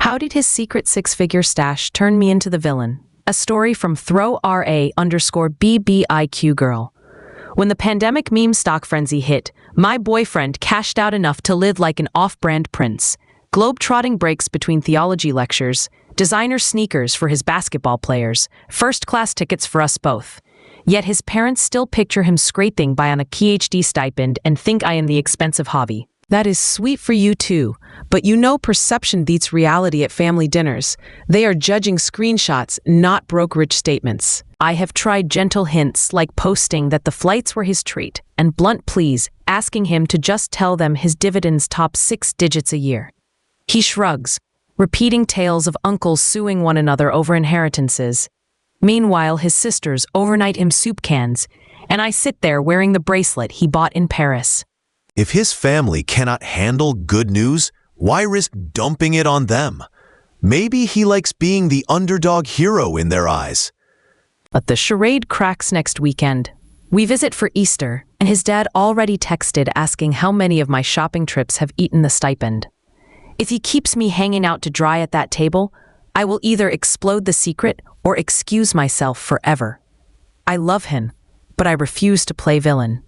How did his secret six-figure stash turn me into the villain? A story from _BBIQ girl. When the pandemic meme stock frenzy hit, my boyfriend cashed out enough to live like an off-brand prince. Globe-trotting breaks between theology lectures, designer sneakers for his basketball players, first-class tickets for us both. Yet his parents still picture him scraping by on a PhD stipend and think I am the expensive hobby. That is sweet for you too, but you know perception beats reality at family dinners. They are judging screenshots, not brokerage statements. I have tried gentle hints like posting that the flights were his treat, and blunt pleas asking him to just tell them his dividends top 6 digits a year. He shrugs, repeating tales of uncles suing one another over inheritances. Meanwhile, his sisters overnight him soup cans, and I sit there wearing the bracelet he bought in Paris. If his family cannot handle good news, why risk dumping it on them? Maybe he likes being the underdog hero in their eyes. But the charade cracks next weekend. We visit for Easter, and his dad already texted asking how many of my shopping trips have eaten the stipend. If he keeps me hanging out to dry at that table, I will either explode the secret or excuse myself forever. I love him, but I refuse to play villain.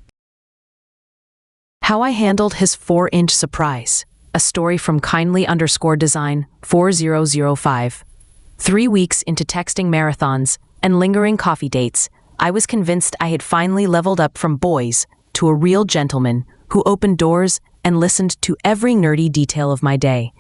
How I handled his 4-inch surprise. A story from kindly_design 4005. 3 weeks into texting marathons and lingering coffee dates, I was convinced I had finally leveled up from boys to a real gentleman who opened doors and listened to every nerdy detail of my day.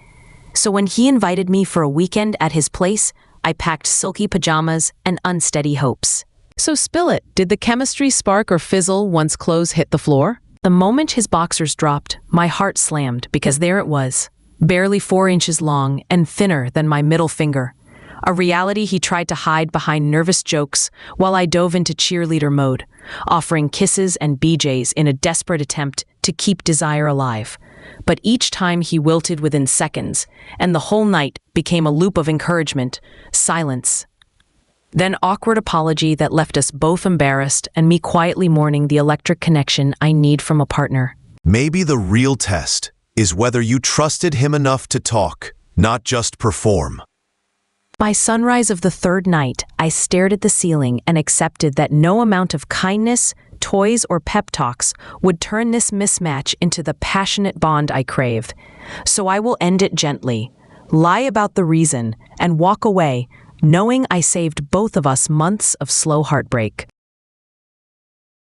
So when he invited me for a weekend at his place, I packed silky pajamas and unsteady hopes. So spill it. Did the chemistry spark or fizzle once clothes hit the floor? The moment his boxers dropped, my heart slammed because there it was, barely 4 inches long and thinner than my middle finger. A reality he tried to hide behind nervous jokes while I dove into cheerleader mode, offering kisses and BJs in a desperate attempt to keep desire alive. But each time he wilted within seconds, and the whole night became a loop of encouragement, silence. Then awkward apology that left us both embarrassed and me quietly mourning the electric connection I need from a partner. Maybe the real test is whether you trusted him enough to talk, not just perform. By sunrise of the third night, I stared at the ceiling and accepted that no amount of kindness, toys, or pep talks would turn this mismatch into the passionate bond I crave. So I will end it gently, lie about the reason, and walk away, knowing I saved both of us months of slow heartbreak.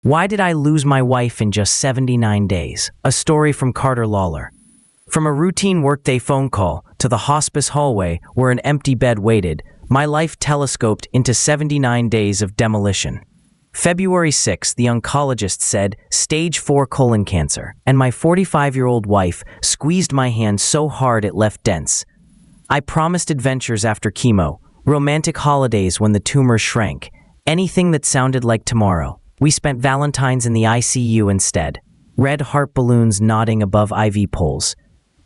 Why did I lose my wife in just 79 days? A story from Carter Lawler. From a routine workday phone call to the hospice hallway where an empty bed waited, my life telescoped into 79 days of demolition. February 6, the oncologist said, stage 4 colon cancer, and my 45-year-old wife squeezed my hand so hard it left dents. I promised adventures after chemo, romantic holidays when the tumor shrank, anything that sounded like tomorrow. We spent Valentine's in the ICU instead, red heart balloons nodding above IV poles.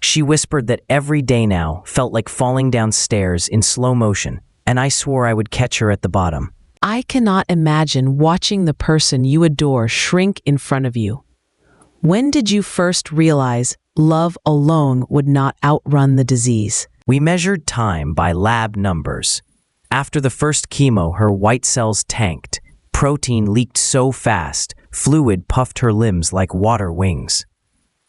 She whispered that every day now felt like falling down stairs in slow motion, and I swore I would catch her at the bottom. I cannot imagine watching the person you adore shrink in front of you. When did you first realize love alone would not outrun the disease? We measured time by lab numbers. After the first chemo, her white cells tanked. Protein leaked so fast, fluid puffed her limbs like water wings.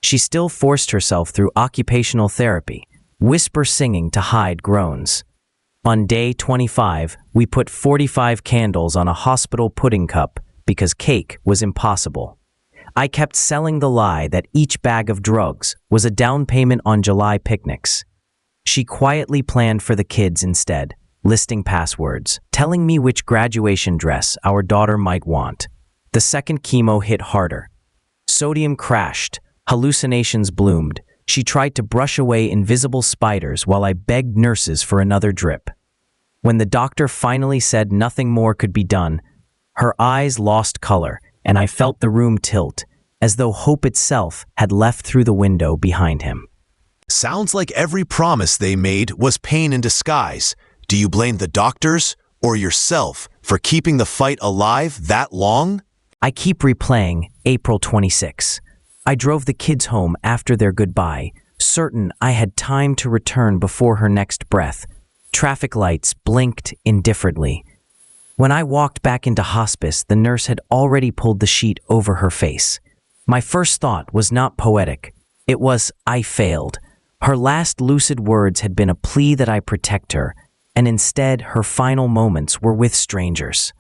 She still forced herself through occupational therapy, whisper singing to hide groans. On day 25, we put 45 candles on a hospital pudding cup because cake was impossible. I kept selling the lie that each bag of drugs was a down payment on July picnics. She quietly planned for the kids instead, listing passwords, telling me which graduation dress our daughter might want. The second chemo hit harder. Sodium crashed, hallucinations bloomed. She tried to brush away invisible spiders while I begged nurses for another drip. When the doctor finally said nothing more could be done, her eyes lost color, and I felt the room tilt, as though hope itself had left through the window behind him. Sounds like every promise they made was pain in disguise. Do you blame the doctors or yourself for keeping the fight alive that long? I keep replaying April 26. I drove the kids home after their goodbye, certain I had time to return before her next breath. Traffic lights blinked indifferently. When I walked back into hospice, the nurse had already pulled the sheet over her face. My first thought was not poetic. It was, I failed. Her last lucid words had been a plea that I protect her, and instead her final moments were with strangers.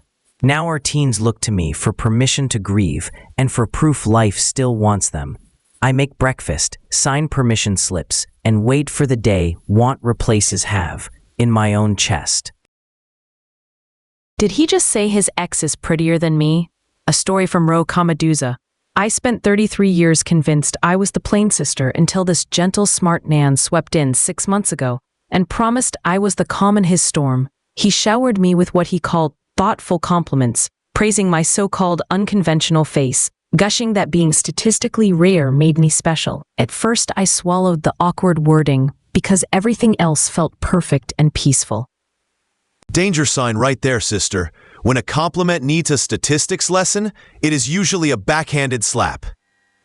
Now our teens look to me for permission to grieve and for proof life still wants them. I make breakfast, sign permission slips, and wait for the day want replaces have in my own chest. Did he just say his ex is prettier than me? A story from Ro Kamaduza. I spent 33 years convinced I was the plain sister until this gentle, smart Nan swept in 6 months ago and promised I was the calm in his storm. He showered me with what he called thoughtful compliments, praising my so-called unconventional face, gushing that being statistically rare made me special. At first, I swallowed the awkward wording because everything else felt perfect and peaceful. Danger sign right there, sister. When a compliment needs a statistics lesson, it is usually a backhanded slap.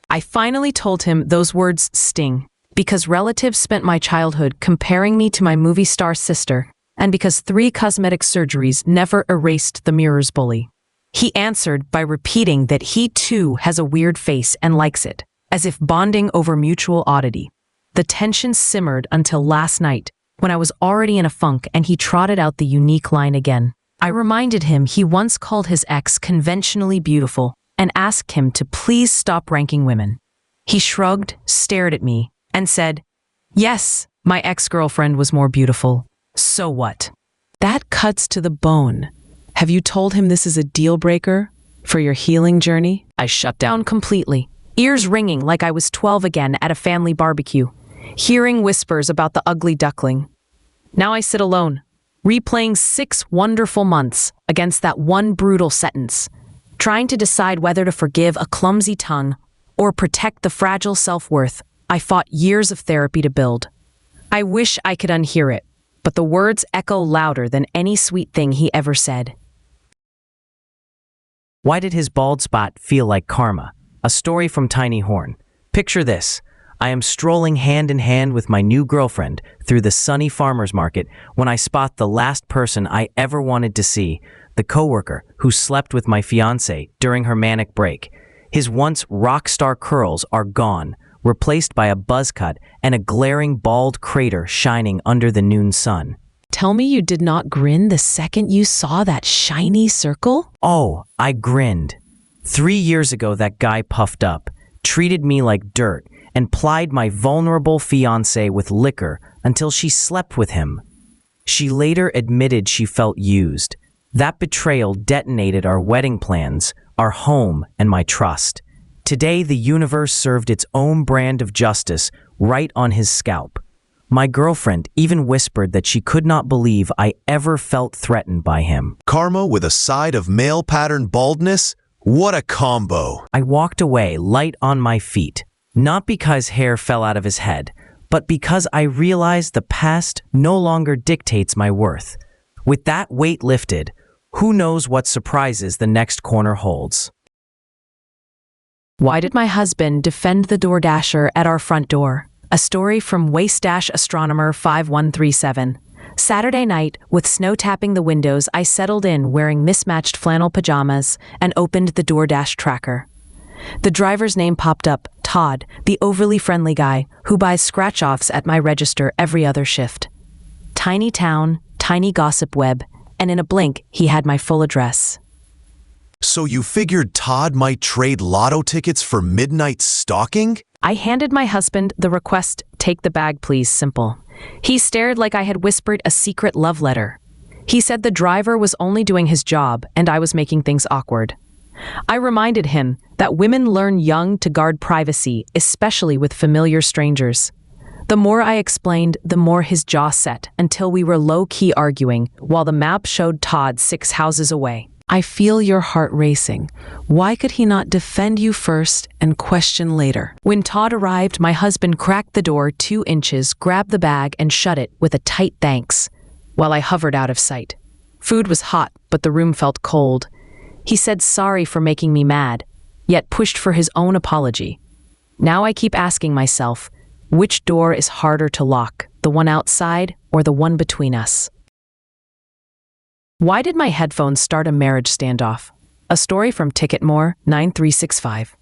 I finally told him those words sting, because relatives spent my childhood comparing me to my movie star sister, and because 3 cosmetic surgeries never erased the mirror's bully. He answered by repeating that he too has a weird face and likes it, as if bonding over mutual oddity. The tension simmered until last night, when I was already in a funk and he trotted out the unique line again. I reminded him he once called his ex conventionally beautiful and asked him to please stop ranking women. He shrugged, stared at me, and said, "Yes, my ex-girlfriend was more beautiful. So what?" That cuts to the bone. Have you told him this is a deal breaker for your healing journey? I shut down completely, ears ringing like I was 12 again at a family barbecue, hearing whispers about the ugly duckling. Now I sit alone, replaying 6 wonderful months against that one brutal sentence, trying to decide whether to forgive a clumsy tongue or protect the fragile self-worth I fought years of therapy to build. I wish I could unhear it, but the words echo louder than any sweet thing he ever said. Why did his bald spot feel like karma? A story from Tiny Horn. Picture this. I am strolling hand in hand with my new girlfriend through the sunny farmer's market when I spot the last person I ever wanted to see, the coworker who slept with my fiancé during her manic break. His once rock star curls are gone, replaced by a buzz cut and a glaring bald crater shining under the noon sun. Tell me you did not grin the second you saw that shiny circle? Oh, I grinned. 3 years ago that guy puffed up, treated me like dirt, and plied my vulnerable fiancée with liquor until she slept with him. She later admitted she felt used. That betrayal detonated our wedding plans, our home, and my trust. Today, the universe served its own brand of justice right on his scalp. My girlfriend even whispered that she could not believe I ever felt threatened by him. Karma with a side of male pattern baldness? What a combo. I walked away light on my feet, not because hair fell out of his head, but because I realized the past no longer dictates my worth. With that weight lifted, who knows what surprises the next corner holds. Why did my husband defend the DoorDasher at our front door? A story from Waste-Astronomer 5137. Saturday night, with snow tapping the windows, I settled in wearing mismatched flannel pajamas and opened the DoorDash tracker. The driver's name popped up, Todd, the overly friendly guy who buys scratch-offs at my register every other shift. Tiny town, tiny gossip web, and in a blink, he had my full address. So you figured Todd might trade lotto tickets for midnight stalking? I handed my husband the request, "Take the bag, please," simple. He stared like I had whispered a secret love letter. He said the driver was only doing his job and I was making things awkward. I reminded him that women learn young to guard privacy, especially with familiar strangers. The more I explained, the more his jaw set, until we were low-key arguing, while the map showed Todd 6 houses away. I feel your heart racing. Why could he not defend you first and question later? When Todd arrived, my husband cracked the door 2 inches, grabbed the bag, and shut it with a tight thanks, while I hovered out of sight. Food was hot, but the room felt cold. He said sorry for making me mad, yet pushed for his own apology. Now I keep asking myself, Which door is harder to lock, the one outside or the one between us? Why did my headphones start a marriage standoff? A story from Ticketmore 9365.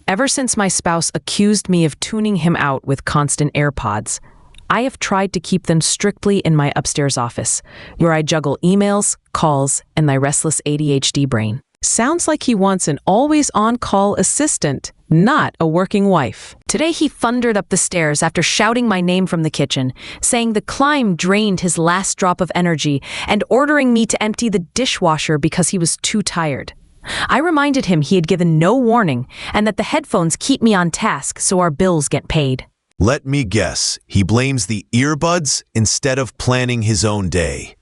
Ever since my spouse accused me of tuning him out with constant AirPods, I have tried to keep them strictly in my upstairs office, where I juggle emails, calls, and my restless ADHD brain. Sounds like he wants an always-on-call assistant, not a working wife. Today he thundered up the stairs after shouting my name from the kitchen, saying the climb drained his last drop of energy and ordering me to empty the dishwasher because he was too tired. I reminded him he had given no warning and that the headphones keep me on task so our bills get paid. Let me guess, he blames the earbuds instead of planning his own day.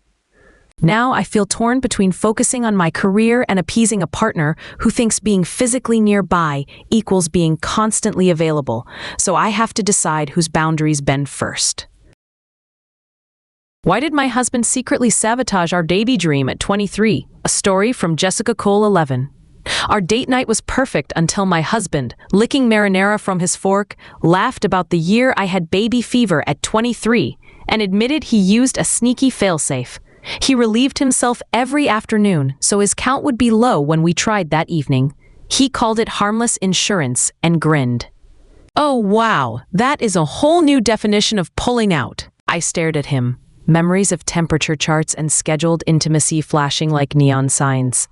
Now I feel torn between focusing on my career and appeasing a partner who thinks being physically nearby equals being constantly available, so I have to decide whose boundaries bend first. Why did my husband secretly sabotage our baby dream at 23? A story from Jessica Cole 11. Our date night was perfect until my husband, licking marinara from his fork, laughed about the year I had baby fever at 23 and admitted he used a sneaky failsafe. He relieved himself every afternoon so his count would be low when we tried that evening. He called it harmless insurance and grinned. Oh wow, that is a whole new definition of pulling out. I stared at him, memories of temperature charts and scheduled intimacy flashing like neon signs.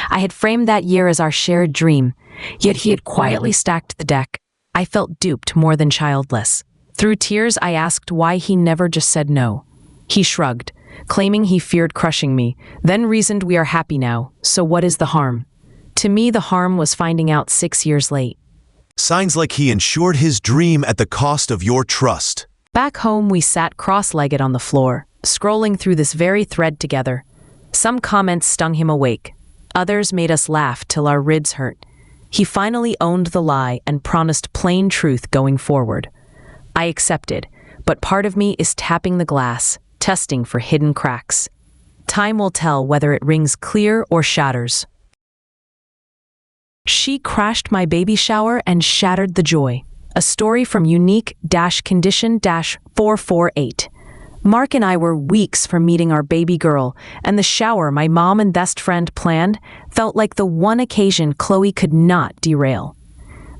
I had framed that year as our shared dream, yet he had quietly stacked the deck. I felt duped more than childless. Through tears, I asked why he never just said no. He shrugged, claiming he feared crushing me, then reasoned we are happy now, so what is the harm? To me, the harm was finding out 6 years late. Signs like he insured his dream at the cost of your trust. Back home, we sat cross-legged on the floor, scrolling through this very thread together. Some comments stung him awake. Others made us laugh till our ribs hurt. He finally owned the lie and promised plain truth going forward. I accepted, but part of me is tapping the glass, testing for hidden cracks. Time will tell whether it rings clear or shatters. She crashed my baby shower and shattered the joy. A story from unique-condition-448. Mark and I were weeks from meeting our baby girl, and the shower my mom and best friend planned felt like the one occasion Chloe could not derail.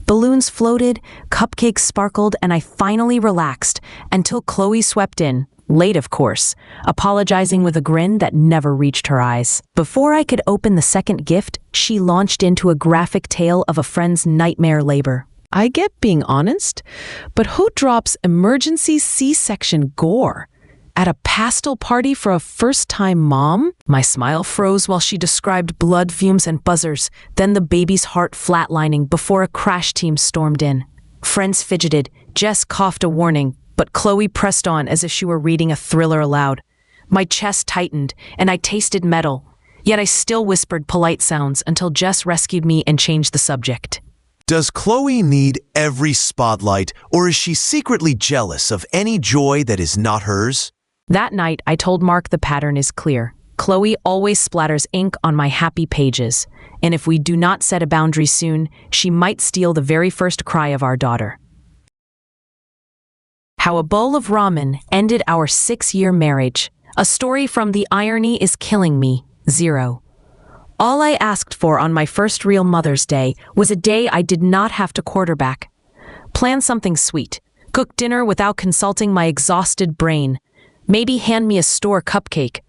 Balloons floated, cupcakes sparkled, and I finally relaxed until Chloe swept in, late of course, apologizing with a grin that never reached her eyes. Before I could open the second gift, she launched into a graphic tale of a friend's nightmare labor. I get being honest, but who drops emergency C-section gore at a pastel party for a first-time mom? My smile froze while she described blood fumes and buzzers, then the baby's heart flatlining before a crash team stormed in. Friends fidgeted, Jess coughed a warning, but Chloe pressed on as if she were reading a thriller aloud. My chest tightened, and I tasted metal, yet I still whispered polite sounds until Jess rescued me and changed the subject. Does Chloe need every spotlight, or is she secretly jealous of any joy that is not hers? That night, I told Mark the pattern is clear. Chloe always splatters ink on my happy pages, and if we do not set a boundary soon, she might steal the very first cry of our daughter. How a bowl of ramen ended our 6-year marriage. A story from The Irony is Killing Me, 0. All I asked for on my first real Mother's Day was a day I did not have to quarterback. Plan something sweet. Cook dinner without consulting my exhausted brain. Maybe hand me a store cupcake.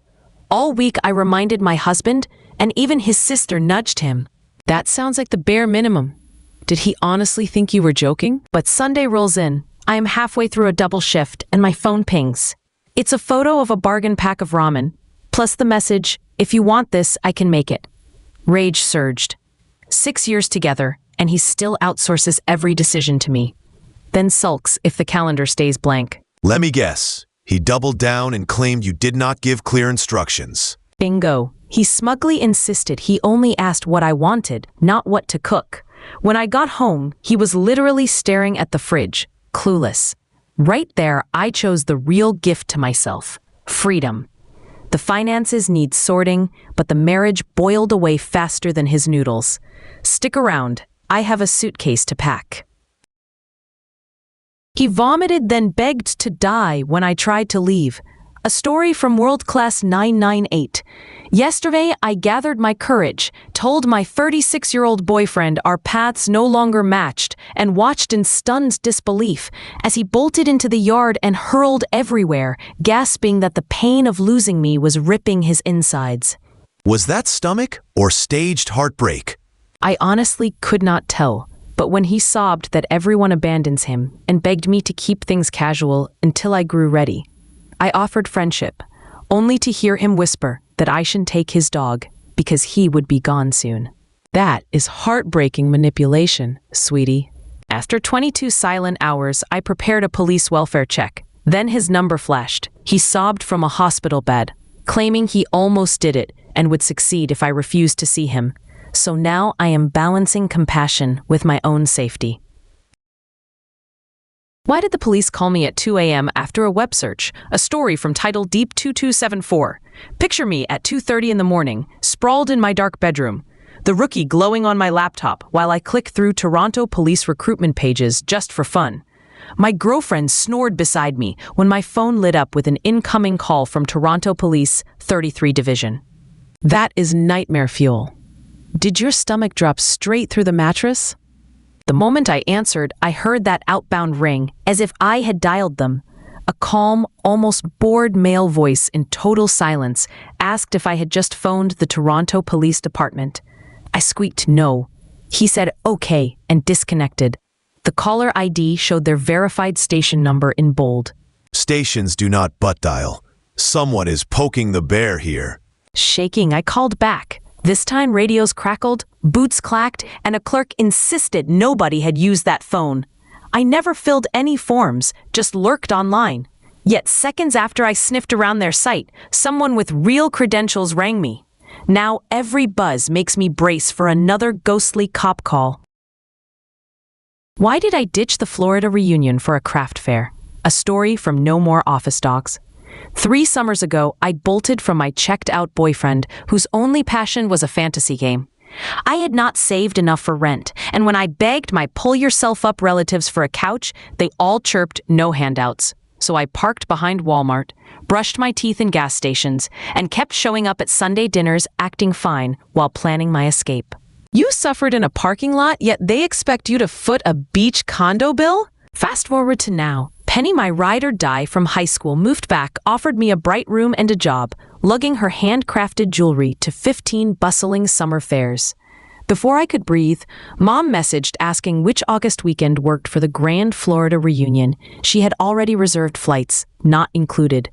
All week I reminded my husband, and even his sister nudged him. That sounds like the bare minimum. Did he honestly think you were joking? But Sunday rolls in. I am halfway through a double shift, and my phone pings. It's a photo of a bargain pack of ramen, plus the message, "If you want this, I can make it." Rage surged. 6 years together, and he still outsources every decision to me. Then sulks if the calendar stays blank. Let me guess. He doubled down and claimed you did not give clear instructions. Bingo. He smugly insisted he only asked what I wanted, not what to cook. When I got home, he was literally staring at the fridge, clueless. Right there, I chose the real gift to myself: freedom. The finances need sorting, but the marriage boiled away faster than his noodles. Stick around. I have a suitcase to pack. He vomited, then begged to die when I tried to leave. A story from World Class 998. Yesterday, I gathered my courage, told my 36-year-old boyfriend our paths no longer matched, and watched in stunned disbelief as he bolted into the yard and hurled everywhere, gasping that the pain of losing me was ripping his insides. Was that stomach or staged heartbreak? I honestly could not tell, but when he sobbed that everyone abandons him and begged me to keep things casual until I grew ready, I offered friendship, only to hear him whisper that I should take his dog because he would be gone soon. That is heartbreaking manipulation, sweetie. After 22 silent hours, I prepared a police welfare check. Then his number flashed. He sobbed from a hospital bed, claiming he almost did it and would succeed if I refused to see him. So now I am balancing compassion with my own safety. Why did the police call me at 2 a.m. after a web search? A story from title Deep 2274. Picture me at 2:30 in the morning, sprawled in my dark bedroom, the rookie glowing on my laptop while I click through Toronto police recruitment pages just for fun. My girlfriend snored beside me when my phone lit up with an incoming call from Toronto Police 33 Division. That is nightmare fuel. Did your stomach drop straight through the mattress? The moment I answered, I heard that outbound ring, as if I had dialed them. A calm, almost bored male voice in total silence asked if I had just phoned the Toronto Police Department. I squeaked no. He said okay and disconnected. The caller ID showed their verified station number in bold. Stations do not butt dial. Someone is poking the bear here. Shaking, I called back. This time radios crackled, boots clacked, and a clerk insisted nobody had used that phone. I never filled any forms, just lurked online. Yet seconds after I sniffed around their site, someone with real credentials rang me. Now every buzz makes me brace for another ghostly cop call. Why did I ditch the Florida reunion for a craft fair? A story from No More Office Dogs. 3 summers ago, I bolted from my checked-out boyfriend, whose only passion was a fantasy game. I had not saved enough for rent, and when I begged my pull-yourself-up relatives for a couch, they all chirped no handouts. So I parked behind Walmart, brushed my teeth in gas stations, and kept showing up at Sunday dinners acting fine while planning my escape. You suffered in a parking lot, yet they expect you to foot a beach condo bill? Fast forward to now. Penny, my ride or die from high school, moved back, offered me a bright room and a job, lugging her handcrafted jewelry to 15 bustling summer fairs. Before I could breathe, Mom messaged asking which August weekend worked for the Grand Florida reunion. She had already reserved flights, not included.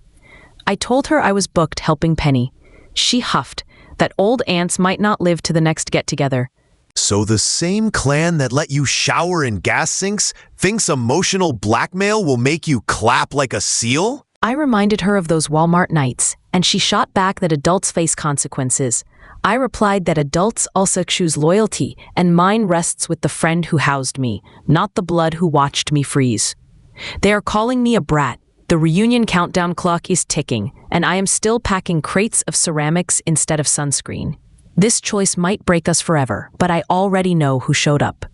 I told her I was booked helping Penny. She huffed that old aunts might not live to the next get-together. So the same clan that let you shower in gas sinks thinks emotional blackmail will make you clap like a seal? I reminded her of those Walmart nights, and she shot back that adults face consequences. I replied that adults also choose loyalty, and mine rests with the friend who housed me, not the blood who watched me freeze. They are calling me a brat. The reunion countdown clock is ticking, and I am still packing crates of ceramics instead of sunscreen. This choice might break us forever, but I already know who showed up.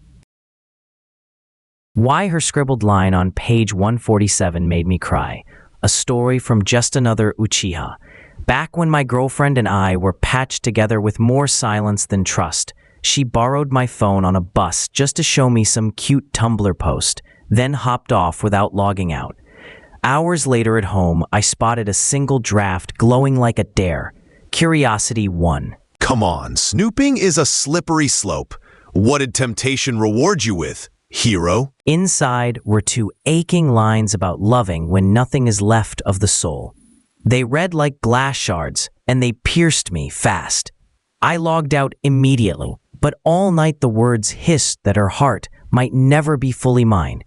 Why her scribbled line on page 147 made me cry. A story from just another Uchiha. Back when my girlfriend and I were patched together with more silence than trust, she borrowed my phone on a bus just to show me some cute Tumblr post, then hopped off without logging out. Hours later at home, I spotted a single draft glowing like a dare. Curiosity won. Come on, snooping is a slippery slope. What did temptation reward you with, hero? Inside were 2 aching lines about loving when nothing is left of the soul. They read like glass shards, and they pierced me fast. I logged out immediately, but all night the words hissed that her heart might never be fully mine.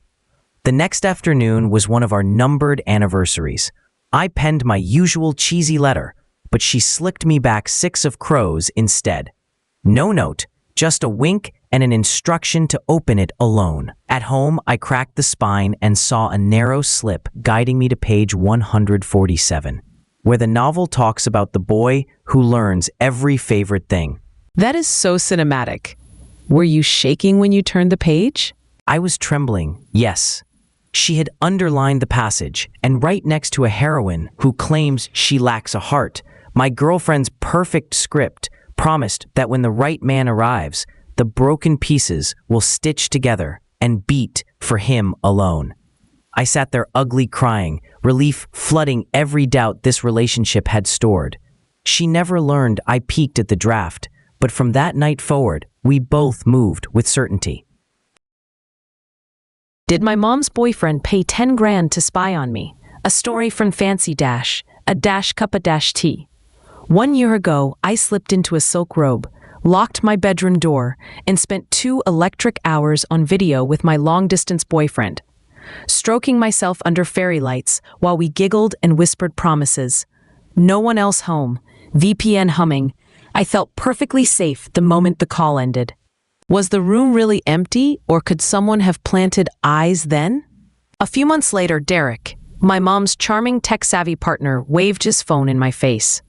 The next afternoon was one of our numbered anniversaries. I penned my usual cheesy letter, but she slicked me back 6 of crows instead. No note, just a wink and an instruction to open it alone. At home, I cracked the spine and saw a narrow slip guiding me to page 147, where the novel talks about the boy who learns every favorite thing. That is so cinematic. Were you shaking when you turned the page? I was trembling, yes. She had underlined the passage, and right next to a heroine who claims she lacks a heart, my girlfriend's perfect script promised that when the right man arrives, the broken pieces will stitch together and beat for him alone. I sat there ugly crying, relief flooding every doubt this relationship had stored. She never learned I peaked at the draft, but from that night forward, we both moved with certainty. Did my mom's boyfriend pay 10 grand to spy on me? A story from Fancy Dash, a dash cup of dash tea. 1 year ago, I slipped into a silk robe, locked my bedroom door, and spent 2 electric hours on video with my long-distance boyfriend, stroking myself under fairy lights while we giggled and whispered promises. No one else home, VPN humming. I felt perfectly safe the moment the call ended. Was the room really empty, or could someone have planted eyes then? A few months later, Derek, my mom's charming tech-savvy partner, waved his phone in my face.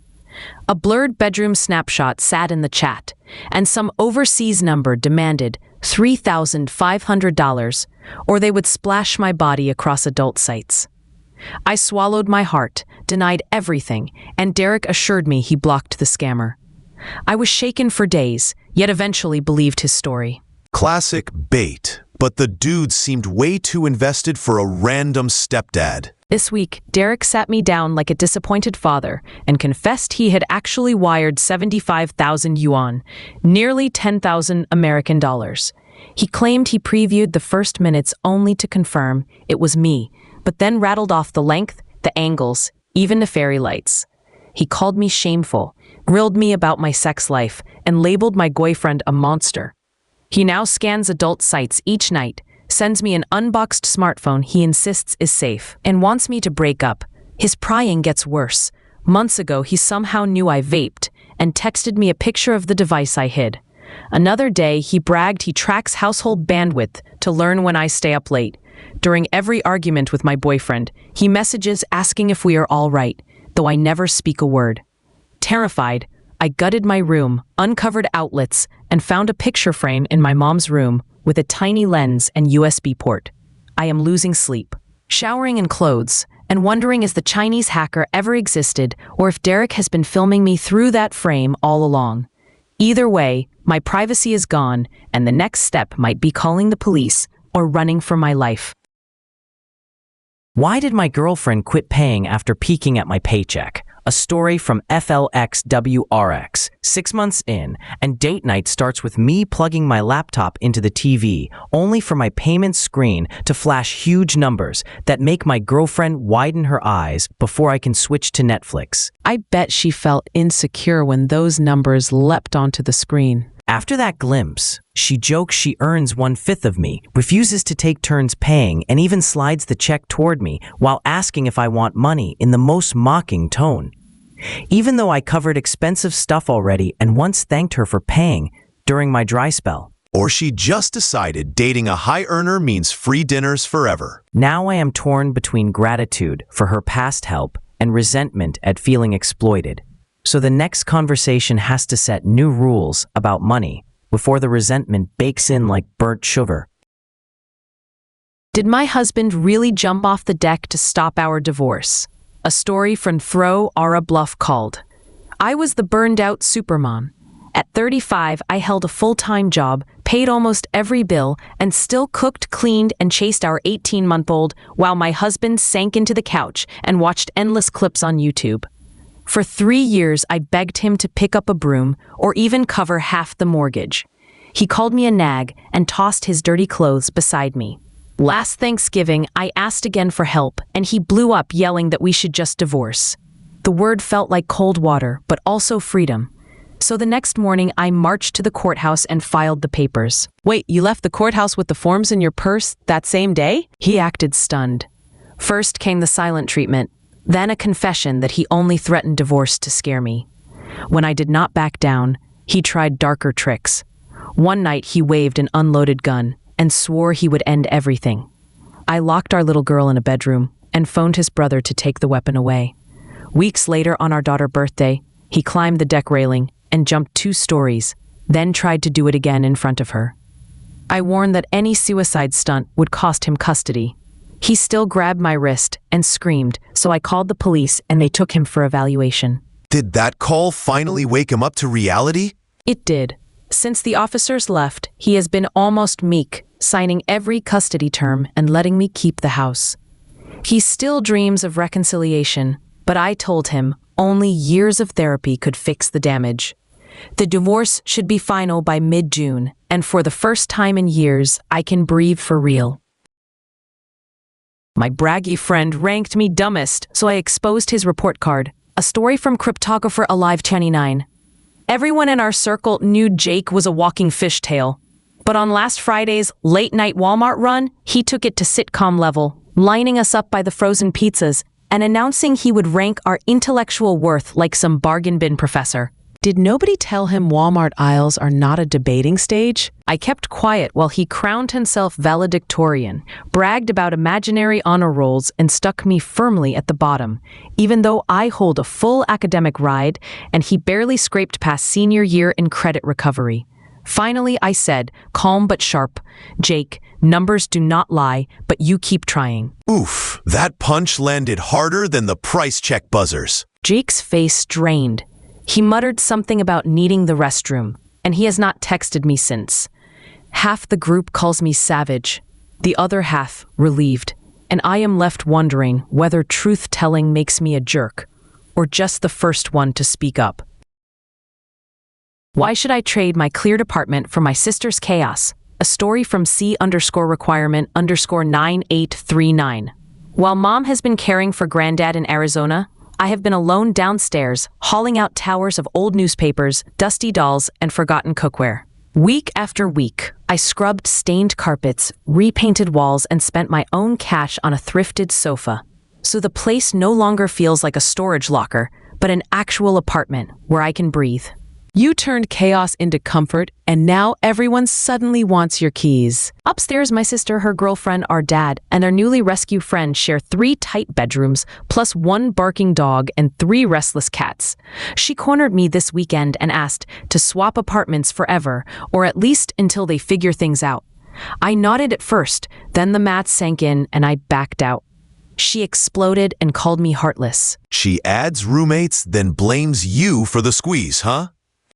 A blurred bedroom snapshot sat in the chat, and some overseas number demanded $3,500, or they would splash my body across adult sites. I swallowed my heart, denied everything, and Derek assured me he blocked the scammer. I was shaken for days, yet eventually believed his story. Classic bait, but the dude seemed way too invested for a random stepdad. This week, Derek sat me down like a disappointed father and confessed he had actually wired 75,000 yuan, nearly 10,000 American dollars. He claimed he previewed the first minutes only to confirm it was me, but then rattled off the length, the angles, even the fairy lights. He called me shameful, grilled me about my sex life, and labeled my boyfriend a monster. He now scans adult sites each night, sends me an unboxed smartphone he insists is safe, and wants me to break up. His prying gets worse. Months ago, he somehow knew I vaped and texted me a picture of the device I hid. Another day, he bragged he tracks household bandwidth to learn when I stay up late. During every argument with my boyfriend, he messages asking if we are all right, though I never speak a word. Terrified, I gutted my room, uncovered outlets, and found a picture frame in my mom's room with a tiny lens and USB port. I am losing sleep, showering in clothes, and wondering if the Chinese hacker ever existed or if Derek has been filming me through that frame all along. Either way, my privacy is gone, and the next step might be calling the police or running for my life. Why did my girlfriend quit paying after peeking at my paycheck? A story from FLXWRX. 6 months in, and date night starts with me plugging my laptop into the TV, only for my payment screen to flash huge numbers that make my girlfriend widen her eyes before I can switch to Netflix. I bet she felt insecure when those numbers leapt onto the screen. After that glimpse, she jokes she earns 1/5 of me, refuses to take turns paying, and even slides the check toward me while asking if I want money in the most mocking tone. Even though I covered expensive stuff already and once thanked her for paying during my dry spell. Or she just decided dating a high earner means free dinners forever. Now I am torn between gratitude for her past help and resentment at feeling exploited. So the next conversation has to set new rules about money before the resentment bakes in like burnt sugar. Did my husband really jump off the deck to stop our divorce? A story from Throw Ara Bluff called. I was the burned-out supermom. At 35, I held a full-time job, paid almost every bill, and still cooked, cleaned, and chased our 18-month-old while my husband sank into the couch and watched endless clips on YouTube. For 3 years, I begged him to pick up a broom or even cover half the mortgage. He called me a nag and tossed his dirty clothes beside me. Last Thanksgiving, I asked again for help, and he blew up yelling that we should just divorce. The word felt like cold water, but also freedom. So the next morning, I marched to the courthouse and filed the papers. Wait, you left the courthouse with the forms in your purse that same day? He acted stunned. First came the silent treatment, then a confession that he only threatened divorce to scare me. When I did not back down, he tried darker tricks. One night, he waved an unloaded gun and swore he would end everything. I locked our little girl in a bedroom and phoned his brother to take the weapon away. Weeks later, on our daughter's birthday, he climbed the deck railing and jumped 2 stories, then tried to do it again in front of her. I warned that any suicide stunt would cost him custody. He still grabbed my wrist and screamed, so I called the police and they took him for evaluation. Did that call finally wake him up to reality? It did. Since the officers left, he has been almost meek, signing every custody term and letting me keep the house. He still dreams of reconciliation, but I told him only years of therapy could fix the damage. The divorce should be final by mid-June, and for the first time in years, I can breathe for real. My braggy friend ranked me dumbest, so I exposed his report card. A story from Cryptographer Alive 29. Everyone in our circle knew Jake was a walking fishtail, but on last Friday's late-night Walmart run, he took it to sitcom level, lining us up by the frozen pizzas and announcing he would rank our intellectual worth like some bargain bin professor. Did nobody tell him Walmart aisles are not a debating stage? I kept quiet while he crowned himself valedictorian, bragged about imaginary honor rolls, and stuck me firmly at the bottom, even though I hold a full academic ride and he barely scraped past senior year in credit recovery. Finally, I said, calm but sharp, Jake, numbers do not lie, but you keep trying. Oof, that punch landed harder than the price check buzzers. Jake's face drained. He muttered something about needing the restroom, and he has not texted me since. Half the group calls me savage, the other half relieved, and I am left wondering whether truth-telling makes me a jerk, or just the first one to speak up. Why should I trade my cleared apartment for my sister's chaos? A story from C_requirement_9839. While Mom has been caring for Granddad in Arizona, I have been alone downstairs, hauling out towers of old newspapers, dusty dolls, and forgotten cookware. Week after week, I scrubbed stained carpets, repainted walls, and spent my own cash on a thrifted sofa. So the place no longer feels like a storage locker, but an actual apartment where I can breathe. You turned chaos into comfort, and now everyone suddenly wants your keys. Upstairs, my sister, her girlfriend, our dad, and their newly rescued friend share 3 tight bedrooms, plus 1 barking dog and 3 restless cats. She cornered me this weekend and asked to swap apartments forever, or at least until they figure things out. I nodded at first, then the math sank in and I backed out. She exploded and called me heartless. She adds roommates, then blames you for the squeeze, huh?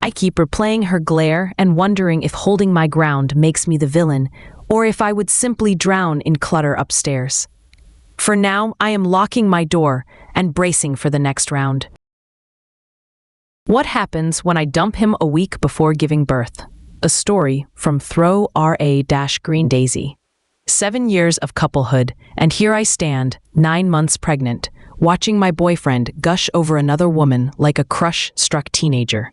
I keep replaying her glare and wondering if holding my ground makes me the villain, or if I would simply drown in clutter upstairs. For now, I am locking my door and bracing for the next round. What happens when I dump him a week before giving birth? A story from Throw RA-Green Daisy. 7 years of couplehood, and here I stand, 9 months pregnant, watching my boyfriend gush over another woman like a crush-struck teenager.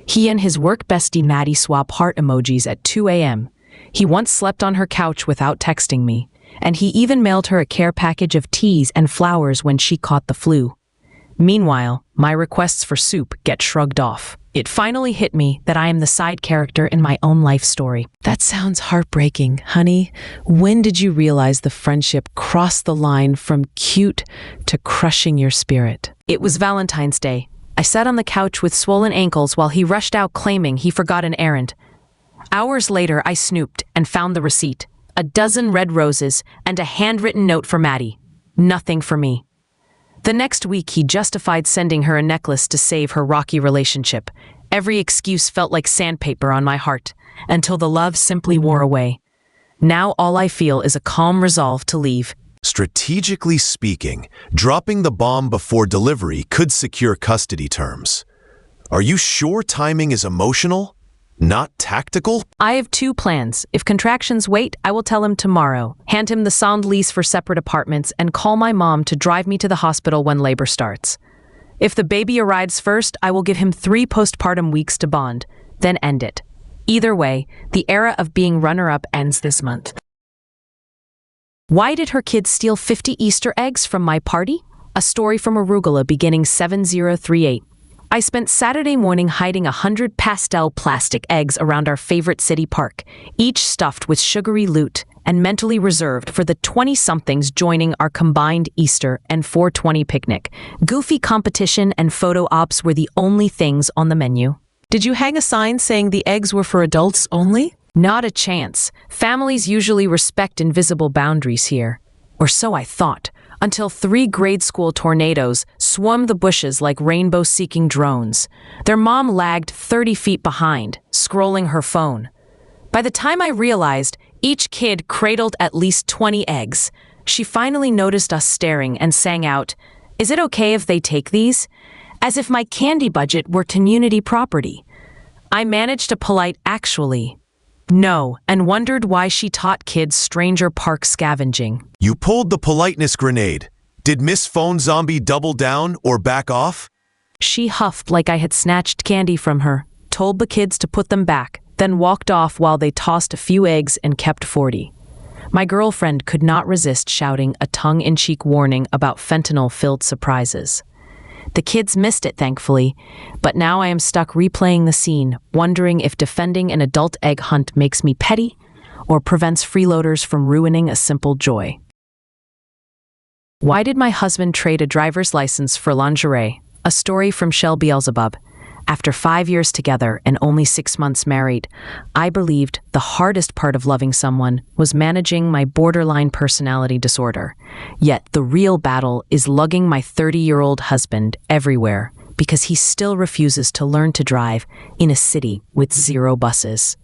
He and his work bestie Maddie swap heart emojis at 2 a.m. He once slept on her couch without texting me, and he even mailed her a care package of teas and flowers when she caught the flu. Meanwhile, my requests for soup get shrugged off. It finally hit me that I am the side character in my own life story. That sounds heartbreaking, honey. When did you realize the friendship crossed the line from cute to crushing your spirit? It was Valentine's Day. I sat on the couch with swollen ankles while he rushed out claiming he forgot an errand. Hours later, I snooped and found the receipt, a dozen red roses, and a handwritten note for Maddie. Nothing for me. The next week, he justified sending her a necklace to save her rocky relationship. Every excuse felt like sandpaper on my heart, until the love simply wore away. Now all I feel is a calm resolve to leave. Strategically speaking, dropping the bomb before delivery could secure custody terms. Are you sure timing is emotional, not tactical? I have 2 plans. If contractions wait, I will tell him tomorrow, hand him the sound lease for separate apartments, and call my mom to drive me to the hospital when labor starts. If the baby arrives first, I will give him 3 postpartum weeks to bond, then end it. Either way, the era of being runner-up ends this month. Why did her kids steal 50 Easter eggs from my party? A story from Arugula beginning 7038. I spent Saturday morning hiding 100 pastel plastic eggs around our favorite city park, each stuffed with sugary loot and mentally reserved for the 20-somethings joining our combined Easter and 420 picnic. Goofy competition and photo ops were the only things on the menu. Did you hang a sign saying the eggs were for adults only? Not a chance. Families usually respect invisible boundaries here. Or so I thought, until 3 grade school tornadoes swarmed the bushes like rainbow-seeking drones. Their mom lagged 30 feet behind, scrolling her phone. By the time I realized, each kid cradled at least 20 eggs. She finally noticed us staring and sang out, "Is it okay if they take these?" As if my candy budget were community property. I managed a polite "actually" no, and wondered why she taught kids Stranger Park scavenging. You pulled the politeness grenade. Did Miss Phone Zombie double down or back off? She huffed like I had snatched candy from her, told the kids to put them back, then walked off while they tossed a few eggs and kept 40. My girlfriend could not resist shouting a tongue-in-cheek warning about fentanyl-filled surprises. The kids missed it, thankfully, but now I am stuck replaying the scene, wondering if defending an adult egg hunt makes me petty or prevents freeloaders from ruining a simple joy. Why did my husband trade a driver's license for lingerie? A story from Shell Beelzebub. After 5 years together and only 6 months married, I believed the hardest part of loving someone was managing my borderline personality disorder. Yet the real battle is lugging my 30-year-old husband everywhere because he still refuses to learn to drive in a city with 0 buses.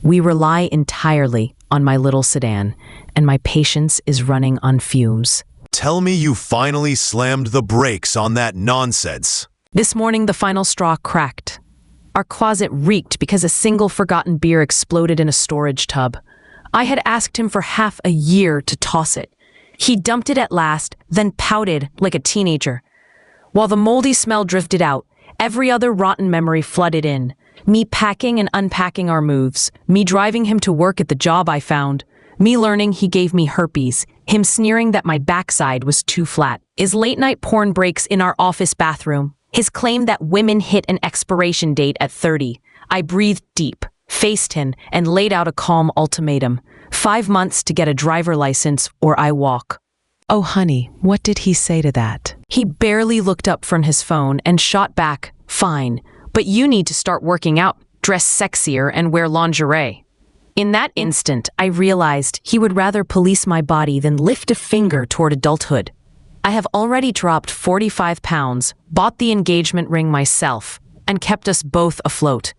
We rely entirely on my little sedan, and my patience is running on fumes. Tell me you finally slammed the brakes on that nonsense. This morning, the final straw cracked. Our closet reeked because a single forgotten beer exploded in a storage tub. I had asked him for half a year to toss it. He dumped it at last, then pouted like a teenager. While the moldy smell drifted out, every other rotten memory flooded in. Me packing and unpacking our moves, me driving him to work at the job I found, me learning he gave me herpes, him sneering that my backside was too flat, his late-night porn breaks in our office bathroom, his claim that women hit an expiration date at 30. I breathed deep, faced him, and laid out a calm ultimatum. 5 months to get a driver license or I walk. Oh, honey, what did he say to that? He barely looked up from his phone and shot back, "Fine, but you need to start working out, dress sexier, and wear lingerie." In that instant, I realized he would rather police my body than lift a finger toward adulthood. I have already dropped 45 pounds, bought the engagement ring myself, and kept us both afloat.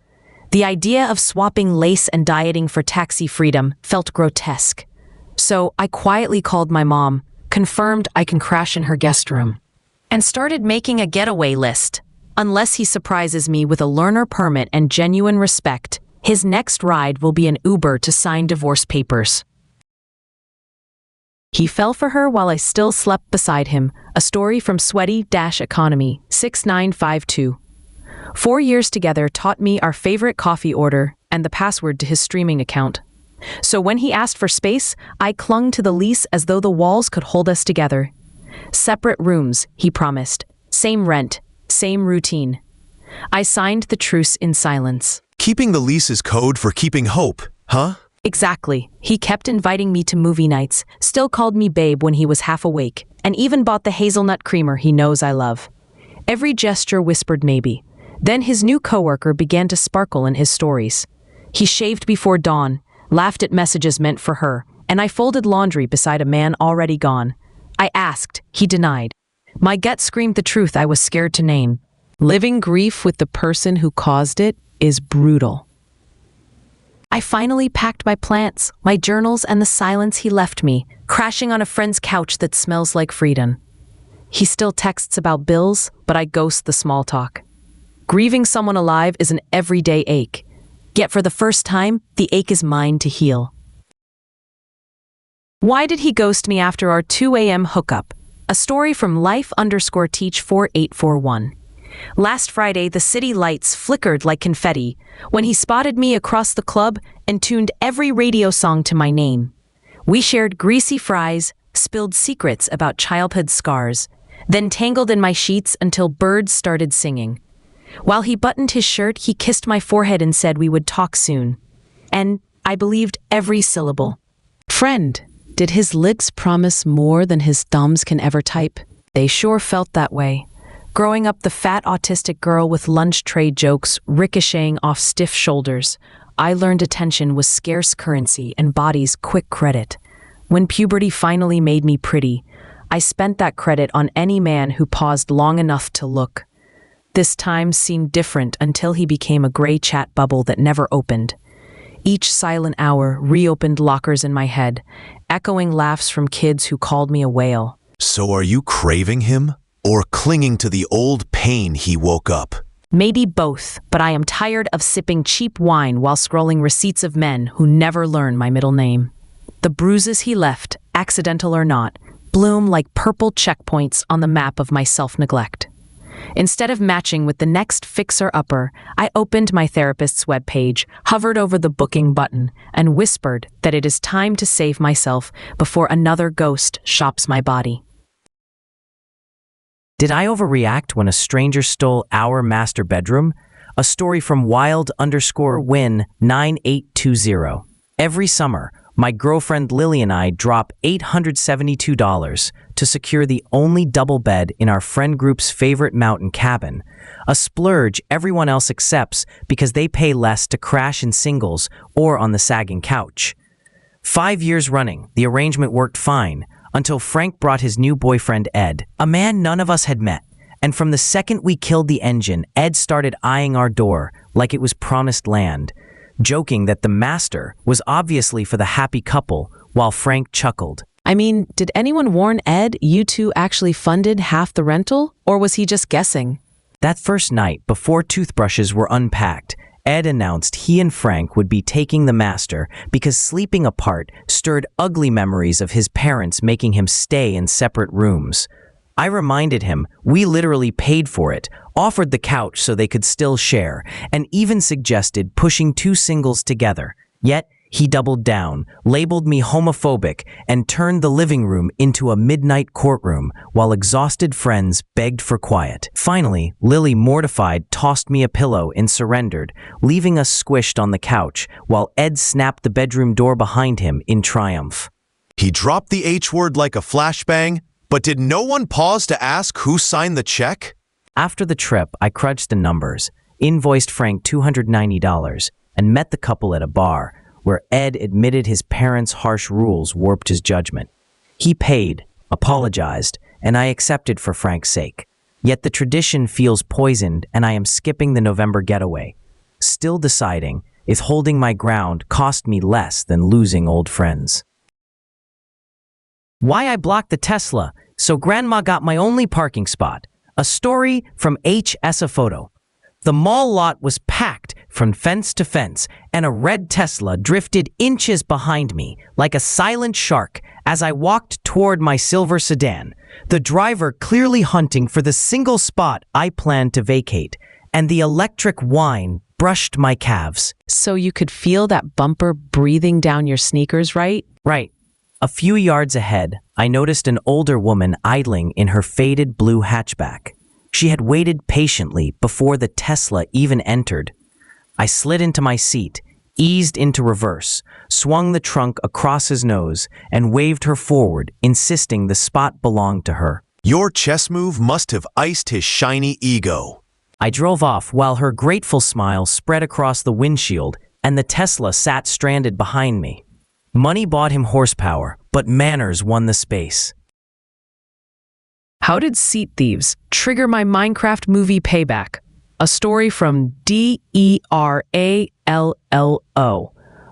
The idea of swapping lace and dieting for taxi freedom felt grotesque. So I quietly called my mom, confirmed I can crash in her guest room, and started making a getaway list. Unless he surprises me with a learner permit and genuine respect, his next ride will be an Uber to sign divorce papers. He fell for her while I still slept beside him, a story from Sweaty-Economy 6952. 4 years together taught me our favorite coffee order and the password to his streaming account. So when he asked for space, I clung to the lease as though the walls could hold us together. Separate rooms, he promised. Same rent, same routine. I signed the truce in silence. Keeping the lease is code for keeping hope, huh? Exactly. He kept inviting me to movie nights, still called me babe when he was half awake, and even bought the hazelnut creamer he knows I love. Every gesture whispered maybe. Then his new coworker began to sparkle in his stories. He shaved before dawn, laughed at messages meant for her, and I folded laundry beside a man already gone. I asked, he denied. My gut screamed the truth I was scared to name. Living grief with the person who caused it is brutal. I finally packed my plants, my journals, and the silence he left me, crashing on a friend's couch that smells like freedom. He still texts about bills, but I ghost the small talk. Grieving someone alive is an everyday ache. Yet for the first time, the ache is mine to heal. Why did he ghost me after our 2 a.m. hookup? A story from life_teach4841. Last Friday, the city lights flickered like confetti when he spotted me across the club and tuned every radio song to my name. We shared greasy fries, spilled secrets about childhood scars, then tangled in my sheets until birds started singing. While he buttoned his shirt, he kissed my forehead and said we would talk soon. And I believed every syllable. Friend, did his lips promise more than his thumbs can ever type? They sure felt that way. Growing up the fat autistic girl with lunch tray jokes ricocheting off stiff shoulders, I learned attention was scarce currency and bodies quick credit. When puberty finally made me pretty, I spent that credit on any man who paused long enough to look. This time seemed different until he became a gray chat bubble that never opened. Each silent hour reopened lockers in my head, echoing laughs from kids who called me a whale. So are you craving him or clinging to the old pain he woke up? Maybe both, but I am tired of sipping cheap wine while scrolling receipts of men who never learn my middle name. The bruises he left, accidental or not, bloom like purple checkpoints on the map of my self-neglect. Instead of matching with the next fixer-upper, I opened my therapist's webpage, hovered over the booking button, and whispered that it is time to save myself before another ghost shops my body. Did I overreact when a stranger stole our master bedroom? A story from wild_win 9820. Every summer, my girlfriend Lily and I drop $872 to secure the only double bed in our friend group's favorite mountain cabin, a splurge everyone else accepts because they pay less to crash in singles or on the sagging couch. 5 years running, the arrangement worked fine until Frank brought his new boyfriend Ed, a man none of us had met. And from the second we killed the engine, Ed started eyeing our door like it was promised land, joking that the master was obviously for the happy couple, while Frank chuckled. I mean, did anyone warn Ed you two actually funded half the rental, or was he just guessing? That first night, before toothbrushes were unpacked, Ed announced he and Frank would be taking the master because sleeping apart stirred ugly memories of his parents making him stay in separate rooms. I reminded him we literally paid for it, offered the couch so they could still share, and even suggested pushing two singles together. Yet, he doubled down, labeled me homophobic, and turned the living room into a midnight courtroom while exhausted friends begged for quiet. Finally, Lily, mortified, tossed me a pillow and surrendered, leaving us squished on the couch while Ed snapped the bedroom door behind him in triumph. He dropped the H word like a flashbang, but did no one pause to ask who signed the check? After the trip, I crunched the numbers, invoiced Frank $290, and met the couple at a bar, where Ed admitted his parents' harsh rules warped his judgment. He paid, apologized, and I accepted for Frank's sake. Yet the tradition feels poisoned, and I am skipping the November getaway, still deciding if holding my ground cost me less than losing old friends. Why I blocked the Tesla, so Grandma got my only parking spot. A story from HS a photo. The mall lot was packed from fence to fence, and a red Tesla drifted inches behind me like a silent shark as I walked toward my silver sedan, the driver clearly hunting for the single spot I planned to vacate, and the electric whine brushed my calves. So you could feel that bumper breathing down your sneakers, right? Right. A few yards ahead, I noticed an older woman idling in her faded blue hatchback. She had waited patiently before the Tesla even entered. I slid into my seat, eased into reverse, swung the trunk across his nose, and waved her forward, insisting the spot belonged to her. Your chess move must have iced his shiny ego. I drove off while her grateful smile spread across the windshield, and the Tesla sat stranded behind me. Money bought him horsepower, but manners won the space. How did seat thieves trigger my Minecraft movie Payback? A story from DERALLO.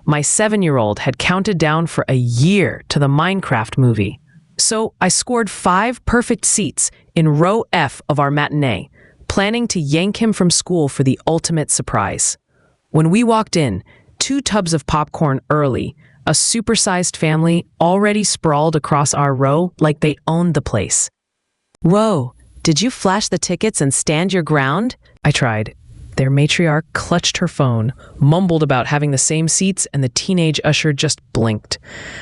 My 7-year-old had counted down for a year to the Minecraft movie. So I scored 5 perfect seats in row F of our matinee, planning to yank him from school for the ultimate surprise. When we walked in, 2 tubs of popcorn early, a supersized family already sprawled across our row like they owned the place. Whoa, did you flash the tickets and stand your ground? I tried. Their matriarch clutched her phone, mumbled about having the same seats, and the teenage usher just blinked.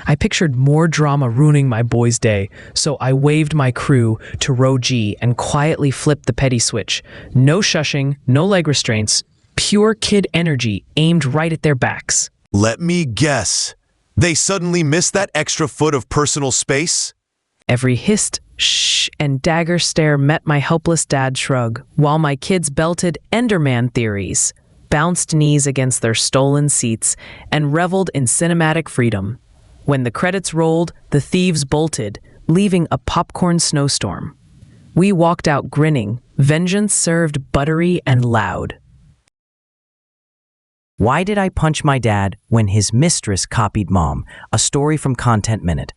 I pictured more drama ruining my boy's day, so I waved my crew to row G and quietly flipped the petty switch. No shushing, no leg restraints, pure kid energy aimed right at their backs. Let me guess. They suddenly missed that extra foot of personal space? Every hissed, shh, and dagger stare met my helpless dad shrug, while my kids belted Enderman theories, bounced knees against their stolen seats, and reveled in cinematic freedom. When the credits rolled, the thieves bolted, leaving a popcorn snowstorm. We walked out grinning, vengeance served buttery and loud. Why did I punch my dad when his mistress copied mom? A story from Content Minute.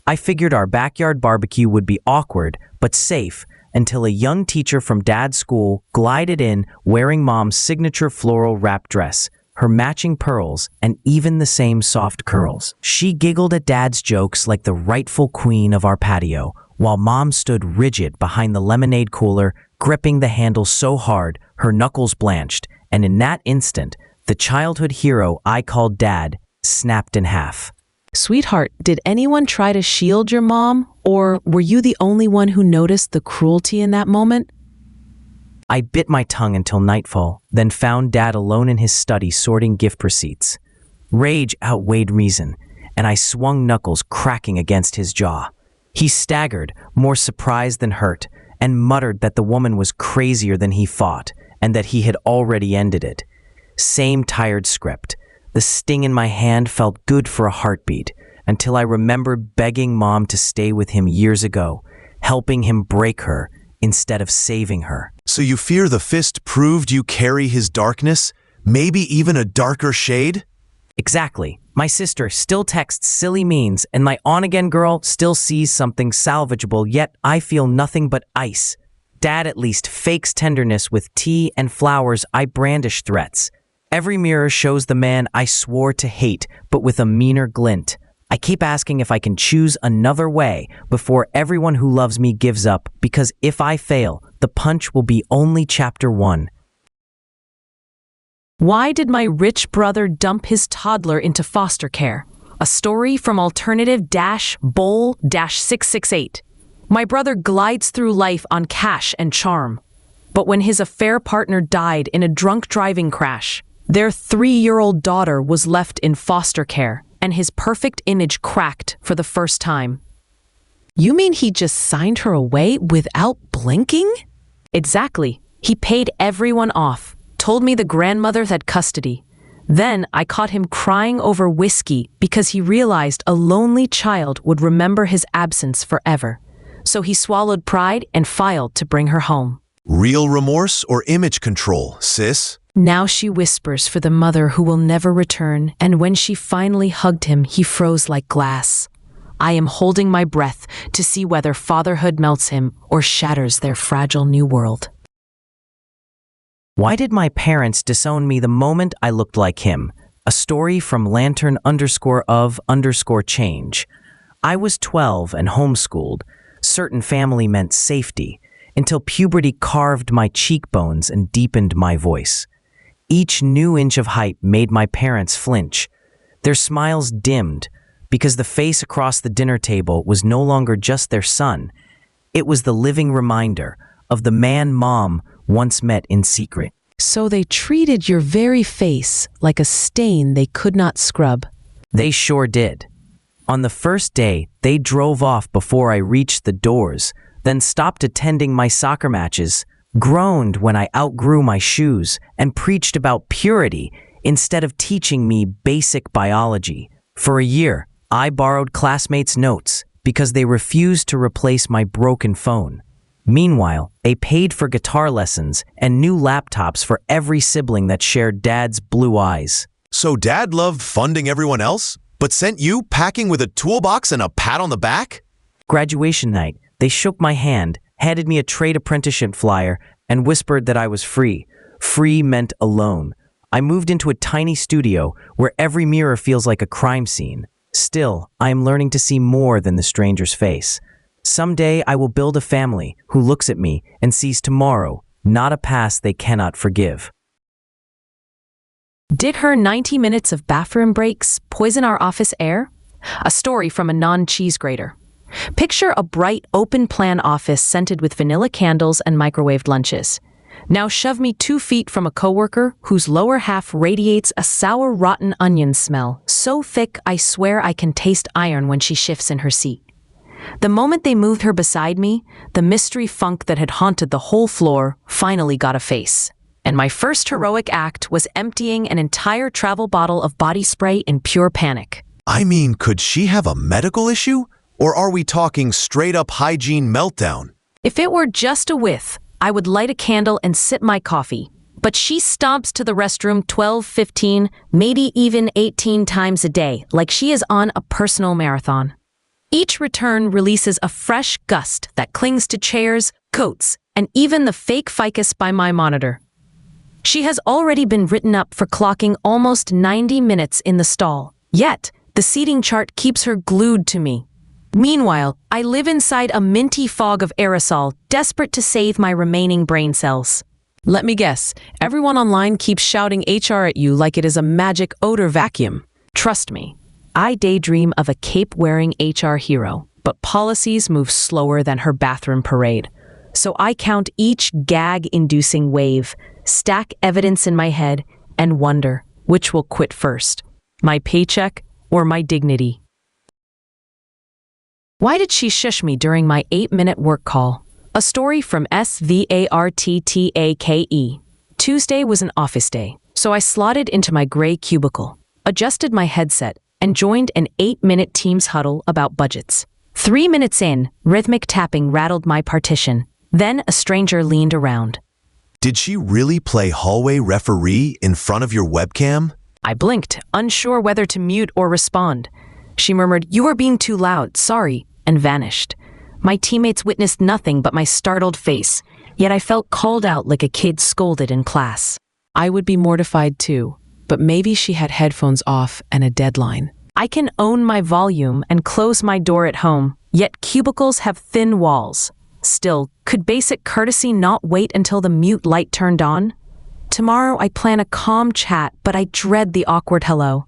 I figured our backyard barbecue would be awkward, but safe, until a young teacher from dad's school glided in wearing mom's signature floral wrap dress, her matching pearls, and even the same soft curls. She giggled at dad's jokes like the rightful queen of our patio, while mom stood rigid behind the lemonade cooler, gripping the handle so hard her knuckles blanched, and in that instant, the childhood hero I called dad snapped in half. Sweetheart, did anyone try to shield your mom, or were you the only one who noticed the cruelty in that moment? I bit my tongue until nightfall, then found Dad alone in his study sorting gift receipts. Rage outweighed reason, and I swung knuckles cracking against his jaw. He staggered, more surprised than hurt, and muttered that the woman was crazier than he fought, and that he had already ended it. Same tired script. The sting in my hand felt good for a heartbeat, until I remembered begging Mom to stay with him years ago, helping him break her instead of saving her. So you fear the fist proved you carry his darkness? Maybe even a darker shade? Exactly. My sister still texts silly memes, and my on-again girl still sees something salvageable, yet I feel nothing but ice. Dad at least fakes tenderness with tea and flowers. I brandish threats. Every mirror shows the man I swore to hate, but with a meaner glint. I keep asking if I can choose another way before everyone who loves me gives up, because if I fail, the punch will be only chapter 1. Why did my rich brother dump his toddler into foster care? A story from alternative-bowl-668. My brother glides through life on cash and charm. But when his affair partner died in a drunk driving crash, their 3-year-old daughter was left in foster care, and his perfect image cracked for the first time. You mean he just signed her away without blinking? Exactly. He paid everyone off, told me the grandmother had custody. Then I caught him crying over whiskey because he realized a lonely child would remember his absence forever. So he swallowed pride and filed to bring her home. Real remorse or image control, sis? Now she whispers for the mother who will never return, and when she finally hugged him, he froze like glass. I am holding my breath to see whether fatherhood melts him or shatters their fragile new world. Why did my parents disown me the moment I looked like him? A story from lantern_of_change. I was 12 and homeschooled. Certain family meant safety, until puberty carved my cheekbones and deepened my voice. Each new inch of height made my parents flinch. Their smiles dimmed, because the face across the dinner table was no longer just their son. It was the living reminder of the man Mom once met in secret. So they treated your very face like a stain they could not scrub. They sure did. On the first day, they drove off before I reached the doors, then stopped attending my soccer matches, groaned when I outgrew my shoes, and preached about purity instead of teaching me basic biology. For a year, I borrowed classmates' notes because they refused to replace my broken phone. Meanwhile, they paid for guitar lessons and new laptops for every sibling that shared Dad's blue eyes. So Dad loved funding everyone else, but sent you packing with a toolbox and a pat on the back? Graduation night, they shook my hand, handed me a trade apprenticeship flyer, and whispered that I was free. Free meant alone. I moved into a tiny studio where every mirror feels like a crime scene. Still, I am learning to see more than the stranger's face. Someday I will build a family who looks at me and sees tomorrow, not a past they cannot forgive. Did her 90 minutes of bathroom breaks poison our office air? A story from a non-cheese grater. Picture a bright, open-plan office scented with vanilla candles and microwaved lunches. Now shove me 2 feet from a coworker whose lower half radiates a sour, rotten onion smell, so thick I swear I can taste iron when she shifts in her seat. The moment they moved her beside me, the mystery funk that had haunted the whole floor finally got a face. And my first heroic act was emptying an entire travel bottle of body spray in pure panic. I mean, could she have a medical issue? Or are we talking straight-up hygiene meltdown? If it were just a whiff, I would light a candle and sip my coffee. But she stomps to the restroom 12, 15, maybe even 18 times a day, like she is on a personal marathon. Each return releases a fresh gust that clings to chairs, coats, and even the fake ficus by my monitor. She has already been written up for clocking almost 90 minutes in the stall, yet the seating chart keeps her glued to me. Meanwhile, I live inside a minty fog of aerosol, desperate to save my remaining brain cells. Let me guess, everyone online keeps shouting HR at you like it is a magic odor vacuum. Trust me, I daydream of a cape-wearing HR hero, but policies move slower than her bathroom parade. So I count each gag-inducing wave, stack evidence in my head, and wonder which will quit first, my paycheck or my dignity. Why did she shush me during my 8-minute work call? A story from SVARTTAKE. Tuesday was an office day, so I slotted into my gray cubicle, adjusted my headset, and joined an 8-minute Teams huddle about budgets. 3 minutes in, rhythmic tapping rattled my partition. Then a stranger leaned around. Did she really play hallway referee in front of your webcam? I blinked, unsure whether to mute or respond. She murmured, "You are being too loud, sorry," and vanished. My teammates witnessed nothing but my startled face, yet I felt called out like a kid scolded in class. I would be mortified too, but maybe she had headphones off and a deadline. I can own my volume and close my door at home, yet cubicles have thin walls. Still, could basic courtesy not wait until the mute light turned on? Tomorrow I plan a calm chat, but I dread the awkward hello.